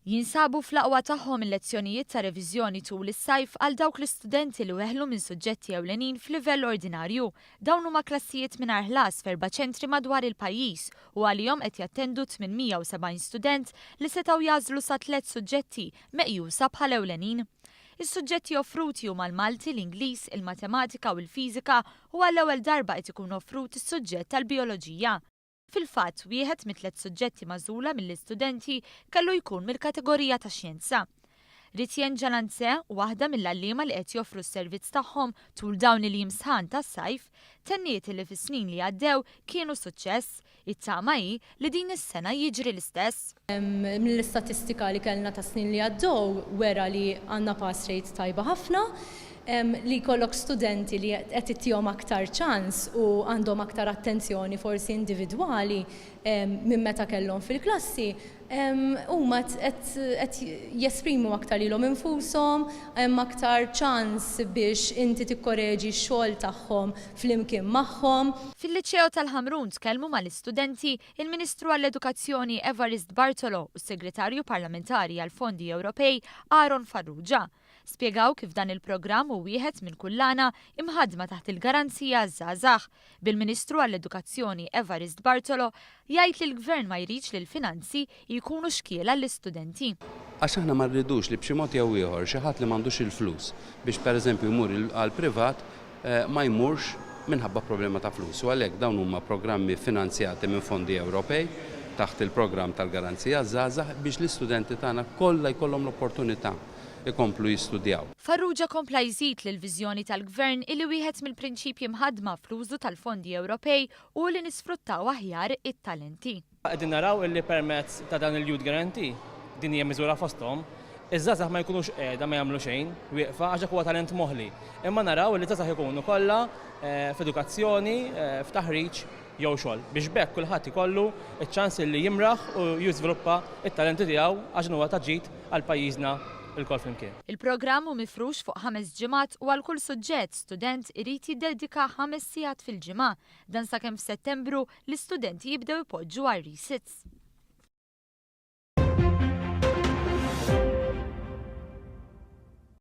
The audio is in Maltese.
Jinsabu fl-aqwa tagħhom il-lezzjonijiet ta' reviżjoni tul is-sajf għal dawk l-istudenti li weħlu minn suġġetti ewlenin f'livell ordinarju. Dawn huma klassijiet mingħajr ħlas f'erba' ċentri madwar il-pajjiż u għalihom qed jattendu 870 student li setgħu jażlu sa 3 suġġetti meqjusa bħala ewlenin. Is-suġġetti offruti huma l-Malti, l-Ingliż, il-Matematika u l-Fiżika u għall-ewwel darba qed ikun offrut is-suġġett tal-Bijoloġija. Fil-fatt, wieħed mit-3 suġġetti magħżula mill-istudenti kellu jkun mill-kategorija ta' xjenza. Ritjen Ġalanze, waħda mill-għalliema li qed joffru s-servizz tagħhom tul dawn il-jiem sħan tas-sajf, tenniet li fis-snin li għaddew kienu suċċess. It-tama hi li din is-sena jiġri l-istess. Mill-istatistika li kellna ta' snin li għaddew wera li għandna pass rate tajba ħafna, li jkollok studenti li qed ittihom aktar ċans u għandhom aktar attenzjoni forsi individwali minn meta kellhom fil-klassi, huma qed jesprimu aktar lilhom infushom, hemm aktar ċans biex inti tikkoreġi x-xogħol tagħhom flimkien magħhom. Fil-Liċeo tal-Ħamrun tkellmu mal-istudenti il-Ministru għall-Edukazzjoni Evarist Bartolo u s-Segretarju Parlamentari għall-Fondi Ewropej Aaron Farrugia. Spjegaw kif dan il-programm u wieħed minn kullana imħadma taħt il-garanzija żgħażagħ. Bil-Ministru għall-Edukazzjoni Evarist Bartolo jgħid li l-Gvern ma jridx li l-finanzi jkunu xkiela l-istudenti. Għax aħna ma rridux li b'xi mod jew ieħor xi ħadd li m'għandux il-flus biex pereżempju jmur għall-privat ma jmurx minħabba problema ta' flus. U għalhekk dawn huma programmi finanzjati minn fondi Ewropej taħt il-programm tal-garanzija żgħażagħ biex l-istudenti tagħna kollha jkollhom l-opportunità ikomplu jistudjaw. Farrugia kompla jżid li l-viżjoni tal-Gvern illi wieħed mill-prinċipji mħaddma fl-użu tal-fondi Ewropej u li nisfruttaw aħjar it-talenti. Qegħdin naraw illi permezz ta' dan il-Youth Guarantee din hija miżura fosthom, iż-żgħażagħ ma jkunux qiegħda ma jagħmlu xejn, wieqfa għax huwa talent moħħli. Imma naraw li żgħażagħ ikunu kollha f'edukazzjoni, f'taħriġ jew xogħol biex bekk kulħadd ikollu ċ-ċans li jimraħ u jiżviluppa t-talenti tiegħu għax huwa ta' ġid għal pajjiżna il-kol flimkien. Il-programm hu mifrux fuq 5 ġimgħat u għal kull suġġett student irid jiddedika 5 sigħat fil-ġimgħa. Dan sakemm f'Settembru l-istudenti jibdew ipoġġu għar-resits.